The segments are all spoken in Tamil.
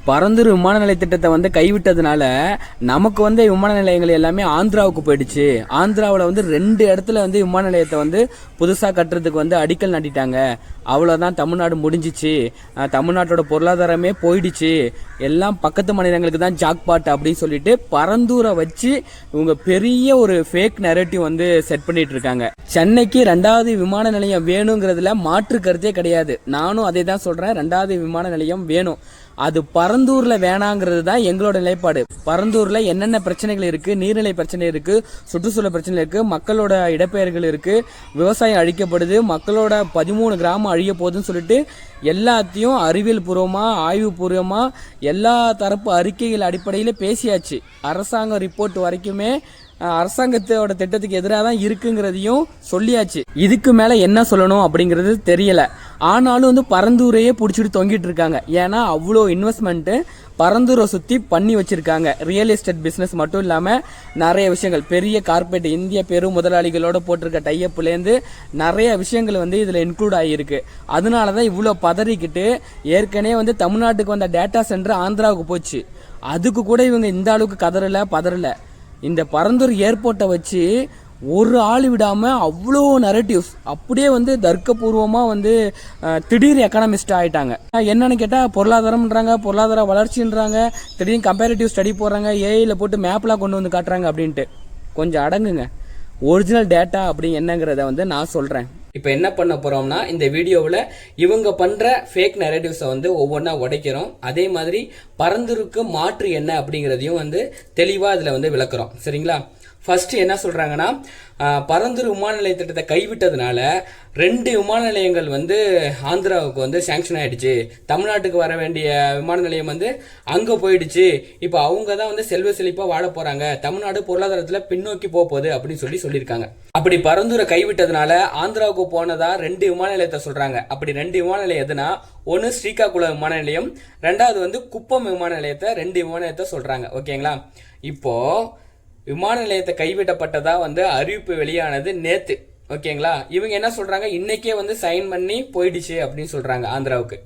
பரந்தூர் விமான நிலைய திட்டத்தை வந்து கைவிட்டதுனால நமக்கு வந்து விமான நிலையங்கள் எல்லாமே ஆந்திராவுக்கு போயிடுச்சு. ஆந்திராவில் வந்து 2 இடத்துல வந்து விமான நிலையத்தை வந்து புதுசாக கட்டுறதுக்கு வந்து அடிக்கல் நாட்டிட்டாங்க. அவ்வளோதான், தமிழ்நாடு முடிஞ்சிச்சு, தமிழ்நாட்டோட பொருளாதாரமே போயிடுச்சு, எல்லாம் பக்கத்து மாநிலங்களுக்கு தான் ஜாக்பாட் அப்படின்னு சொல்லிட்டு பரந்தூரை வச்சு இவங்க பெரிய ஒரு ஃபேக் நரேட்டிவ் வந்து செட் பண்ணிட்டு இருக்காங்க. சென்னைக்கு 2வது விமான நிலையம் வேணுங்கிறதுல மாற்று கருத்தே கிடையாது. நானும் அதே தான் சொல்றேன், 2வது விமான நிலையம் வேணும். அது பரந்தூர்ல வேணாங்கிறது தான் எங்களோட நிலைப்பாடு. பரந்தூர்ல என்னென்ன பிரச்சனைகள் இருக்கு, நீர்நிலை பிரச்சனை இருக்கு, சுற்றுச்சூழல் பிரச்சனை இருக்கு, மக்களோட இடப்பெயர்கள் இருக்கு, விவசாயம் அழிக்கப்படுது, மக்களோட 13 கிராமம் அழிய போகுதுன்னு சொல்லிட்டு எல்லாத்தையும் அறிவியல் பூர்வமா ஆய்வு பூர்வமா எல்லா தரப்பு அறிக்கைகள் அடிப்படையில் பேசியாச்சு. அரசாங்க ரிப்போர்ட் வரைக்குமே அரசாங்கத்தோட திட்டத்துக்கு எதிராக தான் இருக்குங்கிறதையும் சொல்லியாச்சு. இதுக்கு மேல என்ன சொல்லணும் அப்படிங்கிறது தெரியல. ஆனாலும் வந்து பரந்தூரையே பிடிச்சிட்டு தொங்கிட்டு இருக்காங்க. ஏன்னா அவ்வளோ இன்வெஸ்ட்மெண்ட் பரந்தூரை சுற்றி பண்ணி வச்சிருக்காங்க. ரியல் எஸ்டேட் பிஸ்னஸ் மட்டும் இல்லாமல் நிறைய விஷயங்கள், பெரிய கார்பரேட் இந்திய பெரும் முதலாளிகளோட போட்டிருக்க டைஅப்லேருந்து நிறைய விஷயங்கள் வந்து இதில் இன்க்ளூட் ஆகியிருக்கு. அதனால தான் இவ்வளோ பதறிக்கிட்டு ஏற்கனவே வந்து தமிழ்நாட்டுக்கு வந்த டேட்டா சென்டர் ஆந்திராவுக்கு போச்சு. அதுக்கு கூட இவங்க இந்த அளவுக்கு பதறல. இந்த பரந்தூர் ஏர்போர்ட்டை வச்சு ஒரு ஆள் விடாம அவ்வளோ நரேட்டிவ்ஸ் அப்படியே வந்து தர்க்கபூர்வமாக வந்து திடீர் எக்கனாமிஸ்ட் ஆயிட்டாங்க. என்னன்னு கேட்டால் பொருளாதாரம்ன்றாங்க, பொருளாதார வளர்ச்சின்றாங்க, திடீர்னு கம்பேரிட்டிவ் ஸ்டடி போடுறாங்க, ஏஐல போட்டு மேப்லாம் கொண்டு வந்து காட்டுறாங்க அப்படின்ட்டு. கொஞ்சம் அடங்குங்க. ஒரிஜினல் டேட்டா அப்படி என்னங்கிறத வந்து நான் சொல்கிறேன். இப்போ என்ன பண்ண போகிறோம்னா, இந்த வீடியோவில் இவங்க பண்ணுற ஃபேக் நரேட்டிவ்ஸை வந்து ஒவ்வொன்றா உடைக்கிறோம். அதே மாதிரி பரந்தூருக்கு மாற்று என்ன அப்படிங்கிறதையும் வந்து தெளிவாக அதில் வந்து விளக்குறோம். சரிங்களா? ஃபர்ஸ்ட் என்ன சொல்றாங்கன்னா, பரந்தூர் விமான நிலைய திட்டத்தை கைவிட்டதுனால 2 விமான நிலையங்கள் வந்து ஆந்திராவுக்கு வந்து சாங்ஷன் ஆயிடுச்சு. தமிழ்நாட்டுக்கு வர வேண்டிய விமான நிலையம் வந்து அங்கே போயிடுச்சு. இப்போ அவங்க தான் வந்து செல்வ செழிப்பாக வாழ போறாங்க, தமிழ்நாடு பொருளாதாரத்தில் பின்னோக்கி போகுது அப்படின்னு சொல்லியிருக்காங்க. அப்படி பரந்தூரை கைவிட்டதுனால ஆந்திராவுக்கு போனதா 2 விமான நிலையத்தை சொல்றாங்க. அப்படி 2 விமான நிலையம் எதுனா, ஒன்று ஸ்ரீகாகுளம் விமான நிலையம், 2வது வந்து குப்பம் விமான நிலையத்தை, 2 விமான நிலையத்தை சொல்றாங்க. ஓகேங்களா? இப்போ விமான நிலையத்தை கைவிடப்பட்டதா வந்து அறிவிப்பு வெளியானது நேத்து. ஓகேங்களா? இவங்க என்ன சொல்றாங்க, இன்னைக்கே வந்து சைன் பண்ணி போயிடுச்சு அப்படின்னு சொல்றாங்க ஆந்திராவுக்கு.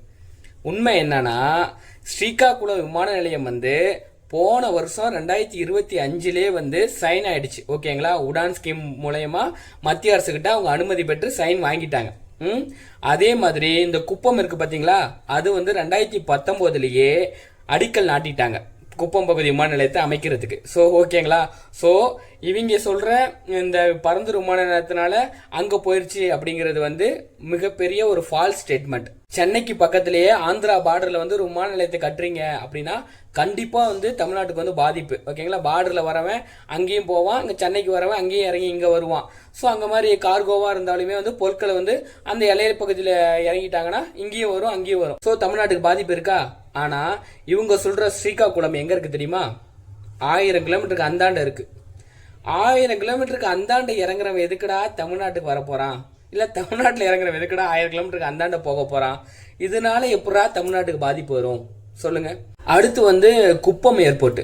உண்மை என்னன்னா, ஸ்ரீகாகுளம் விமான நிலையம் வந்து போன வருஷம் 2025 வந்து சைன் ஆயிடுச்சு. ஓகேங்களா? உடான் ஸ்கீம் மூலயமா மத்திய அரசு கிட்ட அவங்க அனுமதி பெற்று சைன் வாங்கிட்டாங்க. அதே மாதிரி இந்த குப்பம் இருக்கு பாத்தீங்களா, அது வந்து 2019 அடிக்கல் நாட்டிட்டாங்க குப்பம் பகுதி விமான நிலையத்தை அமைக்கிறதுக்கு. ஸோ ஓகேங்களா? ஸோ இவங்க சொல்ற இந்த பரந்தூர் விமான நிலையத்தினால அங்க போயிருச்சு அப்படிங்கிறது வந்து மிகப்பெரிய ஒரு ஃபால்ஸ் ஸ்டேட்மெண்ட். சென்னைக்கு பக்கத்திலேயே ஆந்திரா பார்டர்ல வந்து ஒரு விமான நிலையத்தை கட்டுறீங்க அப்படின்னா கண்டிப்பா வந்து தமிழ்நாட்டுக்கு வந்து பாதிப்பு. ஓகேங்களா? பார்டர்ல வரவன் அங்கேயும் போவான், இங்க சென்னைக்கு வரவன் அங்கேயும் இறங்கி இங்க வருவான். ஸோ அங்க மாதிரி கார்கோவா இருந்தாலுமே வந்து பொருட்களை வந்து அந்த எல்லை பகுதியில் இறங்கிட்டாங்கன்னா இங்கேயும் வரும் அங்கேயும் வரும். ஸோ தமிழ்நாட்டுக்கு பாதிப்பு இருக்கா? ஆனா இவங்க சொல்ற ஸ்ரீகாகுளம் எங்க இருக்கு தெரியுமா? 1000 கிலோமீட்டருக்கு அந்தாண்ட இருக்கு. 1000 கிலோமீட்டருக்கு அந்தாண்ட இறங்குறவன் எதுக்குடா தமிழ்நாட்டுக்கு வர போறான்? இல்ல தமிழ்நாட்டில் இறங்குறவன் எதுக்குடா 1000 கிலோமீட்டருக்கு அந்தாண்ட போக போறான்? இதனால எப்படா தமிழ்நாட்டுக்கு பாதிப்பு வரும் சொல்லுங்க. அடுத்து வந்து குப்பம் ஏர்போர்ட்.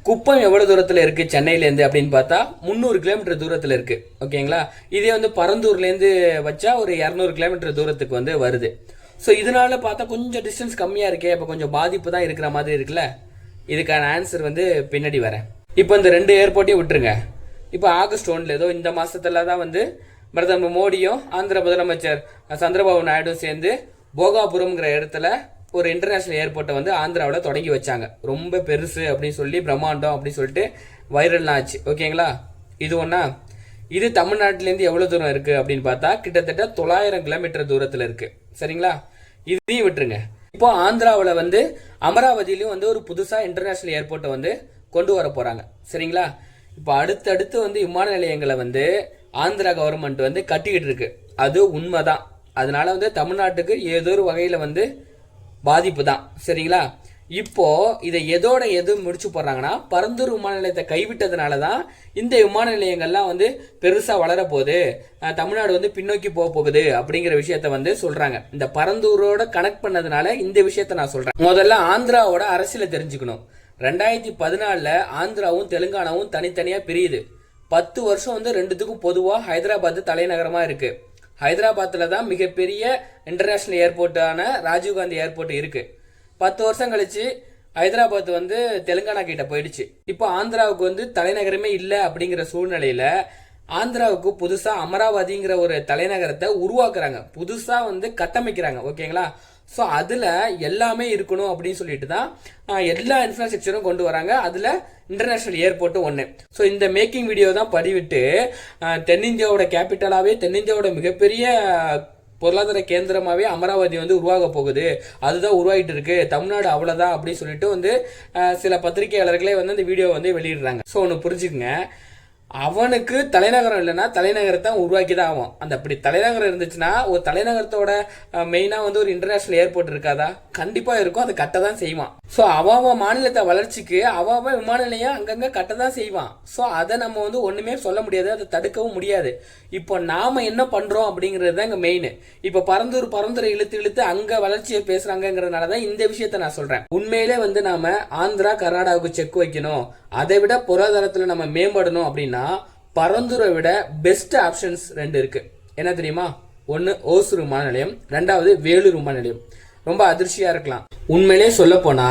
குப்பம் எவ்வளவு தூரத்துல இருக்கு சென்னையில இருந்து அப்படின்னு பார்த்தா 300 கிலோமீட்டர் தூரத்துல இருக்கு. ஓகேங்களா? இதே வந்து பரந்தூர்ல இருந்து வச்சா ஒரு 200 கிலோமீட்டர் தூரத்துக்கு வந்து வருது. ஸோ இதனால பார்த்தா கொஞ்சம் டிஸ்டன்ஸ் கம்மியா இருக்கே, அப்போ கொஞ்சம் பாதிப்பு தான் இருக்கிற மாதிரி இருக்குல்ல. இதுக்கான ஆன்சர் வந்து பின்னாடி வரேன். இப்போ இந்த 2 ஏர்போர்ட்டையும் விட்டுருங்க. இப்போ ஆகஸ்ட் 1 ஏதோ இந்த மாசத்துல தான் வந்து பிரதமர் மோடியும் ஆந்திர முதலமைச்சர் சந்திரபாபு நாயுடும் சேர்ந்து போகாபுரம்ங்கிற இடத்துல ஒரு இன்டர்நேஷனல் ஏர்போர்ட்டை வந்து ஆந்திராவில் தொடங்கி வச்சாங்க. ரொம்ப பெருசு அப்படின்னு சொல்லி பிரம்மாண்டம் அப்படின்னு சொல்லிட்டு வைரல் ஆச்சு. ஓகேங்களா? இது ஒன்னா. இது தமிழ்நாட்டிலேருந்து எவ்வளவு தூரம் இருக்கு அப்படின்னு பார்த்தா கிட்டத்தட்ட 900 கிலோமீட்டர் தூரத்துல இருக்கு. சரிங்களா? இதையும் விட்டுருங்க. இப்போ ஆந்திராவில் வந்து அமராவதியிலும் வந்து ஒரு புதுசா இன்டர்நேஷனல் ஏர்போர்ட்டை வந்து கொண்டு வர போறாங்க. சரிங்களா? இப்போ அடுத்தடுத்து வந்து விமான நிலையங்களை வந்து ஆந்திரா கவர்மெண்ட் வந்து கட்டிக்கிட்டு இருக்கு. அது உண்மைதான். அதனால வந்து தமிழ்நாட்டுக்கு ஏதோ ஒரு வகையில வந்து பாதிப்பு தான். சரிங்களா? இப்போ இதை எது முடிச்சு போடுறாங்கன்னா, பரந்தூர் விமான நிலையத்தை கைவிட்டதுனால தான் இந்த விமான நிலையங்கள்லாம் வந்து பெருசா வளர போகுது, தமிழ்நாடு வந்து பின்னோக்கி போக போகுது அப்படிங்கிற விஷயத்த வந்து சொல்றாங்க. இந்த பரந்தூரோட கனெக்ட் பண்ணதுனால இந்த விஷயத்த நான் சொல்றேன். முதல்ல ஆந்திராவோட அரசியலை தெரிஞ்சுக்கணும். 2014 ஆந்திராவும் தெலுங்கானாவும் தனித்தனியா பிரியுது. 10 வருஷம் வந்து ரெண்டுத்துக்கும் பொதுவா ஹைதராபாத் தலைநகரமா இருக்கு. ஹைதராபாத்ல தான் மிகப்பெரிய இன்டர்நேஷனல் ஏர்போர்ட்டான ராஜீவ்காந்தி ஏர்போர்ட் இருக்கு. 10 வருஷம் கழிச்சு ஹைதராபாத் வந்து தெலுங்கானா கிட்ட போயிடுச்சு. இப்போ ஆந்திராவுக்கு வந்து தலைநகரமே இல்ல அப்படிங்கிற சூழ்நிலையில ஆந்திராவுக்கு புதுசா அமராவதிங்கிற ஒரு தலைநகரத்தை உருவாக்குறாங்க, புதுசா வந்து கட்டமைக்கிறாங்க. ஓகேங்களா? ஸோ அதில் எல்லாமே இருக்கணும் அப்படின்னு சொல்லிட்டு தான் எல்லா இன்ஃப்ராஸ்ட்ரக்சரும் கொண்டு வராங்க. அதில் இன்டர்நேஷனல் ஏர்போர்ட்டும் ஒன்று. ஸோ இந்த மேக்கிங் வீடியோ தான் பதிவிட்டு தென்னிந்தியாவோட கேபிட்டலாகவே, தென்னிந்தியாவோட மிகப்பெரிய பொருளாதார கேந்திரமாகவே அமராவதி வந்து உருவாக போகுது, அதுதான் உருவாகிட்டு இருக்கு, தமிழ்நாடு அவ்வளோதான் அப்படின்னு சொல்லிட்டு வந்து சில பத்திரிகையாளர்களே வந்து அந்த வீடியோ வந்து வெளியிடுறாங்க. ஸோ ஒன்று புரிஞ்சுக்குங்க, அவனுக்கு தலைநகரம் இல்லைன்னா தலைநகரத்தை உருவாக்கி தான் ஆகும். அந்த அப்படி தலைநகரம் இருந்துச்சுன்னா ஒரு தலைநகரத்தோட மெயினாக வந்து ஒரு இன்டர்நேஷனல் ஏர்போர்ட் இருக்காதா? கண்டிப்பாக இருக்கும், அதை கட்ட தான் செய்வான். ஸோ அவன் மாநிலத்தை வளர்ச்சிக்கு அவன் விமான நிலையம் அங்கங்கே கட்ட தான் செய்வான். ஸோ அதை நம்ம வந்து ஒன்றுமே சொல்ல முடியாது, அதை தடுக்கவும் முடியாது. இப்போ நாம என்ன பண்ணுறோம் அப்படிங்கிறது தான் இங்கே மெயின். இப்போ பரந்தூரை இழுத்து அங்கே வளர்ச்சியை பேசுகிறாங்கிறதுனால தான் இந்த விஷயத்த நான் சொல்கிறேன். உண்மையிலே வந்து நாம ஆந்திரா கர்நாடகாவுக்கு செக் வைக்கணும், அதை விட பொருளாதாரத்தில் நம்ம மேம்படணும் அப்படின்னா பரந்தூரை விட பெஸ்ட் ஆப்ஷன்ஸ் 2 இருக்கு. என்ன தெரியுமா? ஒன்னு ஓசூர் விமான நிலையம், 2வது வேலூர் விமான நிலையம். ரொம்ப அதிர்ச்சியா இருக்கலாம். உண்மையிலே சொல்ல போனா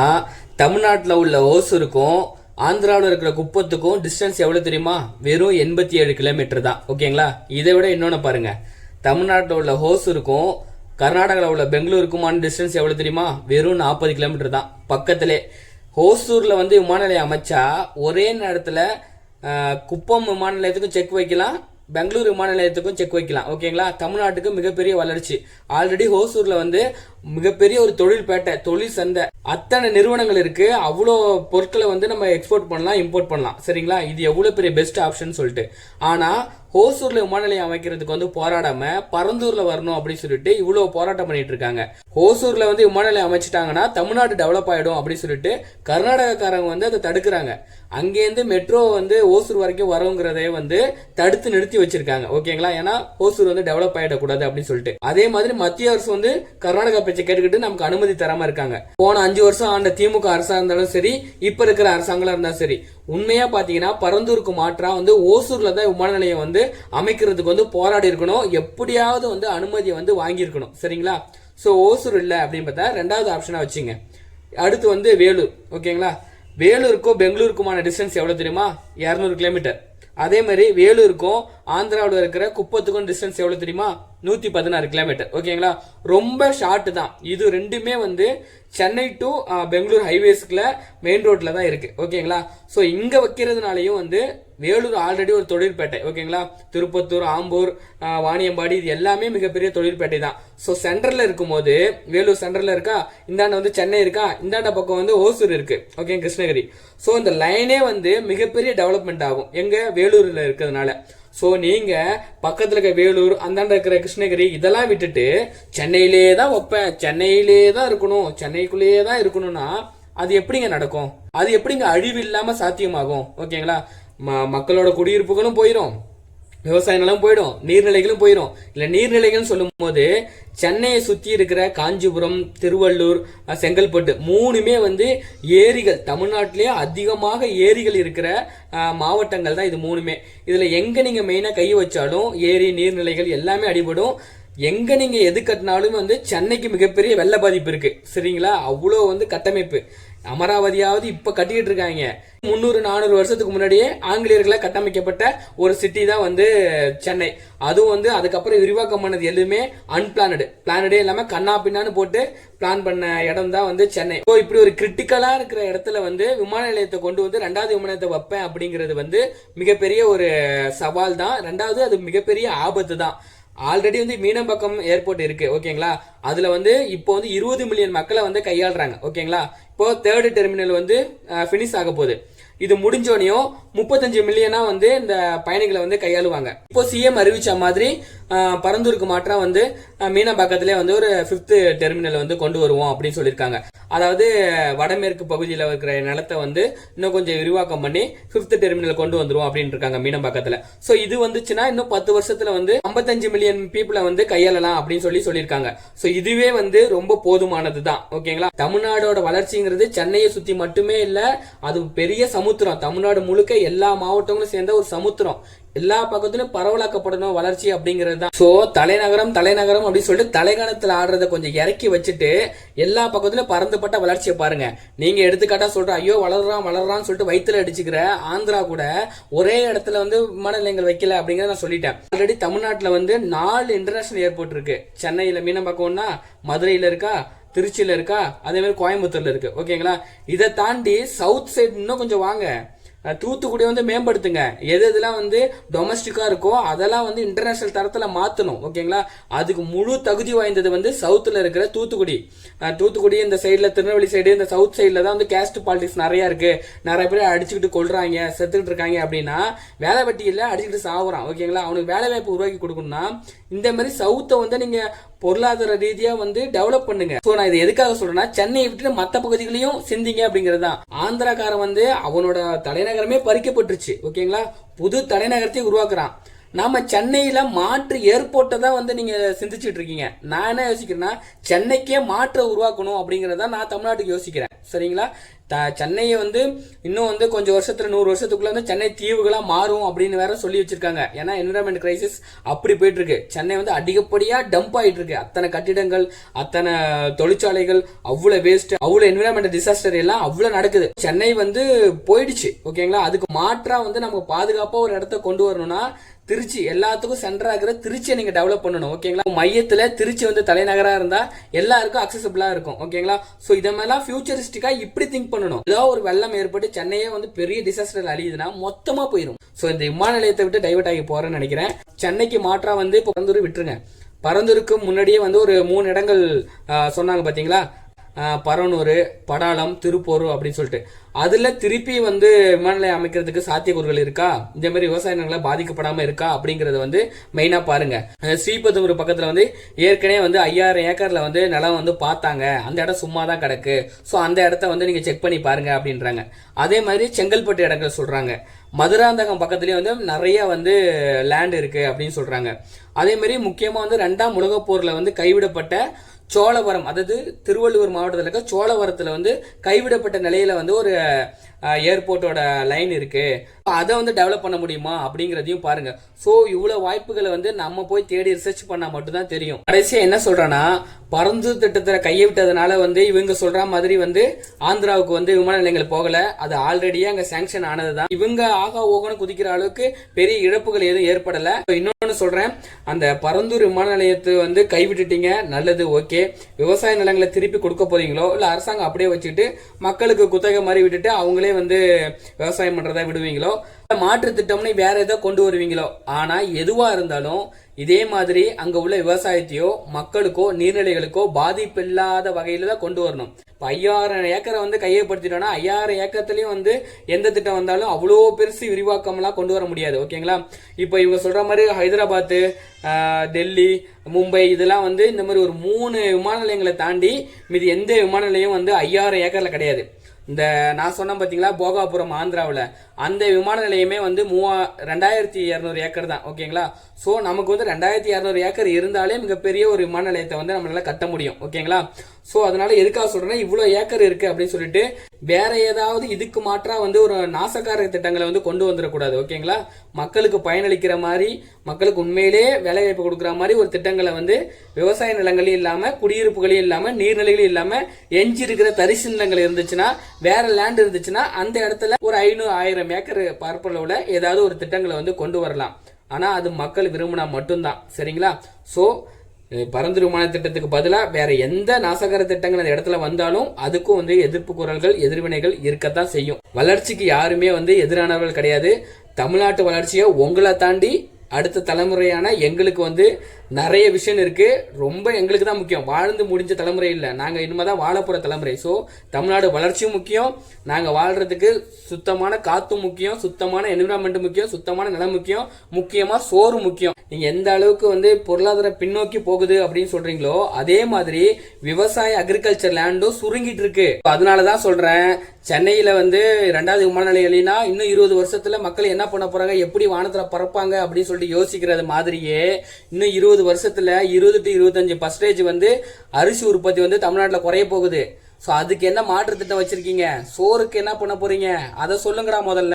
தமிழ்நாட்டில் உள்ள ஓசூருக்கும் ஆந்திராவில் இருக்கிற குப்பத்துக்கும் டிஸ்டன்ஸ் எவ்வளவு தெரியுமா? வெறும் 87 கிலோமீட்டர் தான். ஓகேங்களா? இதை விட இன்னொன்னு பாருங்க, தமிழ்நாட்டில் உள்ள ஓசூருக்கும் கர்நாடகாவில் உள்ள பெங்களூருக்குமான டிஸ்டன்ஸ் எவ்வளவு தெரியுமா? வெறும் 40 கிலோமீட்டர் தான், பக்கத்திலே. ஓசூர்ல வந்து விமான நிலையம் அமைச்சா ஒரே நேரத்தில் குப்பம் விமான நிலையத்துக்கும் செக் வைக்கலாம், பெங்களூர் விமான நிலையத்துக்கும் செக் வைக்கலாம். ஓகேங்களா? தமிழ்நாட்டுக்கு மிகப்பெரிய வளர்ச்சி. ஆல்ரெடி ஹோசூர்ல வந்து மிகப்பெரிய ஒரு தொழில்பேட்டை, தொழில் சந்தை, அத்தனை நிறுவனங்கள் இருக்கு. அவ்வளோ பொருட்களை வந்து நம்ம எக்ஸ்போர்ட் பண்ணலாம், இம்போர்ட் பண்ணலாம். சரிங்களா? இது எவ்வளவு பெரிய பெஸ்ட் ஆப்ஷன் சொல்லிட்டு. ஆனா ஹோசூர்ல விமான நிலையம் அமைக்கிறதுக்கு வந்து போராடாம பரந்தூர்ல வரணும் அப்படின்னு சொல்லிட்டு இவ்வளவு போராட்டம் பண்ணிட்டு இருக்காங்க. ஹோசூர்ல வந்து விமான நிலையம் அமைச்சிட்டாங்கன்னா தமிழ்நாடு டெவலப் ஆயிடும் அப்படின்னு சொல்லிட்டு கர்நாடகக்காரங்க வந்து அதை தடுக்கிறாங்க. அங்கேருந்து மெட்ரோ வந்து ஓசூர் வரைக்கும் வரங்கிறதே வந்து தடுத்து நிறுத்தி வச்சிருக்காங்க. ஓகேங்களா? ஏன்னா ஓசூர் வந்து டெவலப் ஆயிடக்கூடாது அப்படின்னு சொல்லிட்டு. அதே மாதிரி மத்திய அரசு வந்து கர்நாடகா பேச்சை கேட்டுக்கிட்டு நமக்கு அனுமதி தராம இருக்காங்க. போன 5 வருஷம் ஆண்ட திமுக அரசா இருந்தாலும் சரி, இப்ப இருக்கிற அரசாங்கம் இருந்தாலும் சரி, உண்மையா பாத்தீங்கன்னா பரந்தூருக்கு மாற்றா வந்து ஓசூர்ல தான் விமான நிலையம் வந்து அமைக்கிறதுக்கு வந்து போராடி இருக்கணும், எப்படியாவது வந்து அனுமதியை வந்து வாங்கி இருக்கணும். சரிங்களா? சோ ஓசூர் இல்ல அப்படின்னு பார்த்தா 2வது ஆப்ஷனா வச்சுங்க. அடுத்து வந்து வேலூர். ஓகேங்களா? வேலூருக்கும் பெங்களூருக்குமான டிஸ்டன்ஸ் எவ்வளவு தெரியுமா? 200 கிலோமீட்டர். அதே மாதிரி வேலூருக்கும் ஆந்திராவில் இருக்கிற குப்பத்துக்கும் டிஸ்டன்ஸ் எவ்வளவு தெரியுமா? 116 கிலோமீட்டர். ஓகேங்களா? ரொம்ப ஷார்ட் தான். இது ரெண்டுமே வந்து சென்னை டு பெங்களூர் ஹைவேஸ்க்குள்ள மெயின் ரோட்ல தான் இருக்கு. ஓகேங்களா? ஸோ இங்க வைக்கிறதுனாலையும் வந்து வேலூர் ஆல்ரெடி ஒரு தொழிற்பேட்டை. ஓகேங்களா? திருப்பத்தூர், ஆம்பூர், வாணியம்பாடி, இது எல்லாமே மிகப்பெரிய தொழிற்பேட்டை தான். ஸோ சென்டர்ல இருக்கும்போது வேலூர் சென்டர்ல இருக்கா, இந்தாண்ட வந்து சென்னை இருக்கா, இந்தாண்ட பக்கம் வந்து ஓசூர் இருக்கு. ஓகே, கிருஷ்ணகிரி. ஸோ இந்த லைனே வந்து மிகப்பெரிய டெவலப்மெண்ட் ஆகும் எங்க வேலூர்ல இருக்கிறதுனால. ஸோ நீங்க பக்கத்துல இருக்க வேலூர், அந்தாண்ட இருக்கிற கிருஷ்ணகிரி இதெல்லாம் விட்டுட்டு சென்னையிலே தான் வைப்பேன், சென்னையிலே தான் இருக்கணும், சென்னைக்குள்ளேயே தான் இருக்கணும்னா அது எப்படிங்க நடக்கும்? அது எப்படிங்க அழிவு இல்லாம சாத்தியமாகும்? ஓகேங்களா? மக்களோட குடியிருப்புகளும் போயிடும், விவசாய நிலம் போயிடும், நீர்நிலைகளும் போயிடும். இல்ல நீர்நிலைகள் சொல்லும் போது சென்னையை சுத்தி இருக்கிற காஞ்சிபுரம், திருவள்ளூர், செங்கல்பட்டு 3மே வந்து ஏரிகள், தமிழ்நாட்டிலேயே அதிகமாக ஏரிகள் இருக்கிற மாவட்டங்கள் தான் இது 3மே. இதுல எங்க நீங்க மெயினா கை வச்சாலும் ஏரி, நீர்நிலைகள் எல்லாமே அடிபடும். எங்க நீங்க எது கட்டினாலும் வந்து சென்னைக்கு மிகப்பெரிய வெள்ள பாதிப்பு இருக்கு. சரிங்களா? அவ்வளோ வந்து கட்டமைப்பு. அமராவதியாவது இப்ப கட்டிக்கிட்டு இருக்காங்க. 300-400 வருஷத்துக்கு முன்னாடியே ஆங்கிலேயர்களால் கட்டமைக்கப்பட்ட ஒரு சிட்டி தான் வந்து சென்னை. அதுவும் வந்து அதுக்கப்புறம் விரிவாக்கம் பண்ணது எதுவுமே பிளானடே இல்லாம கண்ணா பின்னான்னு போட்டு பிளான் பண்ண இடம் தான் வந்து சென்னை. ஸோ இப்படி ஒரு கிரிட்டிக்கலா இருக்கிற இடத்துல வந்து விமான நிலையத்தை கொண்டு வந்து 2வது விமான நிலையத்தை வைப்பேன் அப்படிங்கிறது வந்து மிகப்பெரிய ஒரு சவால் தான். 2வது அது மிகப்பெரிய ஆபத்து தான். ஆல்ரெடி வந்து மீனம்பாக்கம் ஏர்போர்ட் இருக்கு. ஓகேங்களா? அதுல வந்து இப்போ வந்து 20 மில்லியன் மக்களை வந்து கையாளுறாங்க. ஓகேங்களா? இப்போ 3rd டெர்மினல் வந்து பினிஷ் ஆக போகுது. இது முடிஞ்சோனையும் 35 மில்லியனா வந்து இந்த பயணிகளை வந்து கையாளுவாங்க. இப்போ சிஎம் அறிவிச்ச மாதிரி பரந்தூருக்கு மாற்றா வந்து மீனம்பாக்கத்திலே வந்து ஒரு 5th டெர்மினல் வந்து கொண்டு வருவோம் அப்படின்னு சொல்லியிருக்காங்க. அதாவது வடமேற்கு பகுதியில் இருக்கிற நிலத்தை வந்து இன்னும் கொஞ்சம் விரிவாக்கம் பண்ணி 5th டெர்மினல் கொண்டு வந்துருவோம் அப்படின்னு இருக்காங்க மீனம்பாக்கத்துல. சோ இது வந்துச்சுன்னா இன்னும் 10 வருஷத்துல வந்து 55 மில்லியன் பீப்புளை வந்து கையாளலாம் அப்படின்னு சொல்லியிருக்காங்க. சோ இதுவே வந்து ரொம்ப போதுமானது தான். ஓகேங்களா? தமிழ்நாடோட வளர்ச்சிங்கிறது சென்னையை சுத்தி மட்டுமே இல்ல, அது பெரிய சமூக சமுத்திரம், தமிழ்நாடு முழுக்க எல்லா மாவட்டங்களும் சேர்ந்த ஒரு சமுத்திரம். எல்லா பக்கத்திலும் பரவலாக்கப்படணும் வளர்ச்சி அப்படிங்கிறது தான். சோ தலைநகரம் தலைநகரம் அப்படின்னு சொல்லிட்டு தலைகணத்துல ஆடுறத கொஞ்சம் இறக்கி வச்சுட்டு எல்லா பக்கத்திலும் பறந்துபட்ட வளர்ச்சியை பாருங்க. நீங்க எடுத்துக்காட்டா சொல்ற ஐயோ வளர்றான் வளர்றான்னு சொல்லிட்டு வயிற்றுல அடிச்சுக்கிற ஆந்திரா கூட ஒரே இடத்துல வந்து விமான நிலையங்கள் வைக்கல அப்படிங்கறத நான் சொல்லிட்டேன். ஆல்ரெடி தமிழ்நாட்டுல வந்து 4 இன்டர்நேஷனல் ஏர்போர்ட் இருக்கு. சென்னையில மீனம்பாக்கம்னா, மதுரையில இருக்கா, திருச்சியில இருக்கா, அதே மாதிரி கோயம்புத்தூர்ல இருக்கு. ஓகேங்களா? இதை தாண்டி சவுத் சைடு இன்னும் கொஞ்சம் வாங்க, தூத்துக்குடி வந்து மேம்படுத்துங்க. எது எதுலாம் வந்து டொமஸ்டிக்கா இருக்கோ அதெல்லாம் வந்து இன்டர்நேஷனல் தரத்துல மாத்தணும். ஓகேங்களா? அதுக்கு முழு தகுதி வாய்ந்தது வந்து சவுத்துல இருக்கிற தூத்துக்குடி. தூத்துக்குடி இந்த சைட்ல, திருநெல்வேலி சைடு, இந்த சவுத் சைட்ல தான் வந்து கேஸ்ட் பாலிடிக்ஸ் நிறைய இருக்கு. நிறைய பேர் அடிச்சுக்கிட்டு கொள்றாங்க, செத்துக்கிட்டு இருக்காங்க. அப்படின்னா வேலை வெட்டி இல்ல, அடிச்சுக்கிட்டு சாவுறான். ஓகேங்களா? அவனுக்கு வேலை வாய்ப்பு உருவாக்கி கொடுக்கணும்னா இந்த மாதிரி சவுத்தை வந்து நீங்க பொருளாதார ரீதியா வந்து டெவலப் பண்ணுங்க. சோ நான் இதை எதுக்காக சொல்றேன்னா, சென்னையை விட்டு மத்த பகுதிகளையும் சிந்திங்க அப்படிங்கிறது தான். ஆந்திராக்காரன் வந்து அவனோட தலைநகரமே பறிக்கப்பட்டுருச்சு. ஓகேங்களா? புது தலைநகரத்தை உருவாக்குறான். நாம சென்னையில மாற்று ஏர்போர்ட்டை தான் வந்து நீங்க சிந்திச்சுட்டு இருக்கீங்க. நான் என்ன யோசிக்கிறேன்னா, சென்னைக்கே மாற்ற உருவாக்கணும் அப்படிங்கறத நான் தமிழ்நாட்டுக்கு யோசிக்கிறேன். சரிங்களா? சென்னையை வந்து இன்னும் வந்து கொஞ்சம் வருஷத்துல 100 வருஷத்துக்குள்ள வந்து சென்னை தீவுகளா மாறும் அப்படின்னு வேற சொல்லி வச்சிருக்காங்க. ஏன்னா என்விரான்மெண்ட் கிரைசிஸ் அப்படி போயிட்டு இருக்கு. சென்னை வந்து அதிகப்படியா டம்ப் ஆயிட்டு இருக்கு. அத்தனை கட்டிடங்கள், அத்தனை தொழிற்சாலைகள், அவ்வளவு வேஸ்ட், அவ்வளவு என்விரான்மெண்ட் டிசாஸ்டர் எல்லாம் அவ்வளவு நடக்குது. சென்னை வந்து போயிடுச்சு. ஓகேங்களா? அதுக்கு மாற்றா வந்து நம்ம பாதுகாப்பா ஒரு இடத்த கொண்டு வரணும்னா திருச்சி, எல்லாத்துக்கும் சென்டரா இருக்கிற திருச்சியை நீங்க டெவலப் பண்ணணும். ஓகேங்களா? மையத்துல திருச்சி வந்து தலைநகரா இருந்தா எல்லாருக்கும் அக்சசபிளா இருக்கும். ஓகேங்களா? சோ இத மாதிரிலாம் ஃபியூச்சரிஸ்டிக்கா இப்படி திங்க் பண்ணணும். ஏதாவது ஒரு வெள்ளம் ஏற்பட்டு சென்னையே வந்து பெரிய டிசாஸ்டர் அழியுதுன்னா மொத்தமா போயிடும். சோ இந்த விமான நிலையத்தை விட்டு டைவர்ட் ஆகி போறேன்னு நினைக்கிறேன். சென்னைக்கு மாற்றா வந்து இப்போ பரந்தூர் விட்டுருங்க. பரந்தூருக்கு முன்னாடியே வந்து ஒரு 3 இடங்கள் சொன்னாங்க பாத்தீங்களா? பரனூர், படாளம், திருப்பூர் அப்படின்னு சொல்லிட்டு. அதுல திருப்பி வந்து விமான நிலையம் அமைக்கிறதுக்கு சாத்தியக்கூறுகள் இருக்கா, இந்த மாதிரி விவசாய நிலங்களை பாதிக்கப்படாம இருக்கா அப்படிங்கறத வந்து மெயினா பாருங்க. ஸ்ரீபெரும்புதூர் பக்கத்துல வந்து ஏற்கனவே வந்து 5000 ஏக்கர்ல வந்து நிலம் வந்து பார்த்தாங்க. அந்த இடம் சும்மா தான் கிடக்கு. சோ அந்த இடத்த வந்து நீங்க செக் பண்ணி பாருங்க அப்படின்றாங்க. அதே மாதிரி செங்கல்பட்டு இடங்கள் சொல்றாங்க. மதுராந்தகம் பக்கத்துலயே வந்து நிறைய வந்து லேண்ட் இருக்கு அப்படின்னு சொல்றாங்க. அதே மாதிரி முக்கியமா வந்து 2ஆம் உலகப் போர்ல வந்து கைவிடப்பட்ட சோழவரம், அதாவது திருவள்ளூர் மாவட்டத்தில் இருக்க சோழவரத்துல வந்து கைவிடப்பட்ட நிலையில வந்து ஒரு ஏர்போர்ட்டோட லைன் இருக்கு. அதை வந்து டெவலப் பண்ண முடியுமா அப்படிங்கறதையும் பாருங்க. சோ இவ்வளவு வாய்ப்புகளை வந்து நம்ம போய் தேடி ரிசர்ச் பண்ணா மட்டும்தான் தெரியும். கடைசியா என்ன சொல்றேன்னா, பரந்தூர் திட்டத்தை கையை விட்டதுனால வந்து இவங்க சொல்ற மாதிரி வந்து ஆந்திராவுக்கு வந்து விமான நிலையங்கள் போகல. அது ஆல்ரெடியே அங்க சாங்ஷன் ஆனதுதான். இவங்க ஆகா ஓகன்னு குதிக்கிற அளவுக்கு பெரிய இழப்புகள் எதுவும் ஏற்படல. இன்னொன்னு சொல்றேன், அந்த பரந்தூர் விமான நிலையத்தை வந்து கைவிட்டுட்டீங்க, நல்லது, ஓகே. விவசாய நிலங்களை திருப்பி கொடுக்க போறீங்களோ இல்ல அரசாங்கம் அப்படியே வச்சுட்டு மக்களுக்கு குத்தகை மாதிரி விட்டுட்டு அவங்களே வந்து விவசாயம் பண்றதா விடுவீங்களோ, மாற்று திட்டம்னு வேற ஏதோ கொண்டு வருவீங்களோ, ஆனா எதுவா இருந்தாலும் இதே மாதிரி அங்க உள்ள விவசாயத்தையோ மக்களுக்கோ நீர்நிலைகளுக்கோ பாதிப்பு இல்லாத வகையில தான் கொண்டு வரணும். 5000 ஏக்கரை வந்து கையப்படுத்திட்டோம்னா 5000 ஏக்கர்லயும் வந்து எந்த திட்டம் வந்தாலும் அவ்வளோ பெருசு விரிவாக்கம் எல்லாம் கொண்டு வர முடியாது. ஓகேங்களா? இப்போ இவங்க சொல்ற மாதிரி ஹைதராபாத், டெல்லி, மும்பை இதெல்லாம் வந்து இந்த மாதிரி ஒரு 3 விமான நிலையங்களை தாண்டி மீது எந்த விமான நிலையம் வந்து 5000 ஏக்கர்ல கிடையாது. இந்த நான் சொன்னேன் பாத்தீங்களா, போகாபுரம் ஆந்திராவில், அந்த விமான நிலையமே வந்து 2200 ஏக்கர் தான். ஓகேங்களா? சோ நமக்கு வந்து 2200 ஏக்கர் இருந்தாலே மிகப்பெரிய ஒரு விமான நிலையத்தை வந்து நம்மளால கட்ட முடியும். ஓகேங்களா? சோ அதனால எதுக்காக சொல்றேன்னா, இவ்வளவு ஏக்கர் இருக்கு அப்படின்னு சொல்லிட்டு வேற ஏதாவது இதுக்கு மாற்றா வந்து ஒரு நாசகார திட்டங்களை வந்து கொண்டு வந்துடக்கூடாது. ஓகேங்களா? மக்களுக்கு பயனளிக்கிற மாதிரி, மக்களுக்கு உண்மையிலே வேலை வாய்ப்பு கொடுக்குற மாதிரி ஒரு திட்டங்களை வந்து விவசாய நிலங்களையும் இல்லாம, குடியிருப்புகளையும் இல்லாம, நீர்நிலைகளையும் இல்லாம, எஞ்சி இருக்கிற தரிசு நிலங்கள் இருந்துச்சுன்னா, வேற லேண்ட் இருந்துச்சுன்னா அந்த இடத்துல ஒரு 500-1000 ஏக்கர் பரப்பளவுல ஏதாவது ஒரு திட்டங்களை வந்து கொண்டு வரலாம். ஆனா அது மக்கள் விரும்பினா மட்டும்தான். சரிங்களா? சோ பரந்தூர் விமான திட்டத்துக்கு பதிலா வேற எந்த நாசகர திட்டங்கள் அந்த இடத்துல வந்தாலும் அதுக்கும் வந்து எதிர்ப்பு குரல்கள், எதிர்வினைகள் இருக்கத்தான் செய்யும். வளர்ச்சிக்கு யாருமே வந்து எதிரானவர்கள் கிடையாது. தமிழ்நாட்டு வளர்ச்சியை உங்களை தாண்டி அடுத்த தலைமுறையான எங்களுக்கு வந்து நிறைய விஷயம் இருக்கு. ரொம்ப எங்களுக்கு தான் முக்கியம். வாழ்ந்து முடிஞ்ச தலைமுறை இல்லை, நாங்க இனிமேதான் வாழப்போற தலைமுறை. சோ தமிழ்நாடு வளர்ச்சியும் முக்கியம், நாங்க வாழ்றதுக்கு சுத்தமான காத்தும் முக்கியம், சுத்தமான என்விரான்மெண்ட் முக்கியம், சுத்தமான நிலம் முக்கியம், முக்கியமா சோறு முக்கியம். நீங்க எந்த அளவுக்கு வந்து பொருளாதார பின்னோக்கி போகுது அப்படின்னு சொல்றீங்களோ அதே மாதிரி விவசாய அக்ரிகல்ச்சர் லேண்டும் சுருங்கிட்டு இருக்கு. அதனாலதான் சொல்றேன், சென்னையில வந்து 2வது விமான நிலையம்னா இன்னும் 20 வருஷத்துல மக்கள் என்ன பண்ண போறாங்க, எப்படி வானத்துல பறப்பாங்க அப்படின்னு சொல்லிட்டு யோசிக்கிறது மாதிரியே இன்னும் 20 வருஷத்துல 20 to 25% வந்து அரிசி உற்பத்தி வந்து தமிழ்நாட்டுல குறைய போகுது. ஸோ அதுக்கு என்ன மாற்று திட்டம் வச்சிருக்கீங்க? சோறுக்கு என்ன பண்ண போறீங்க? அதை சொல்லுங்கடா முதல்ல.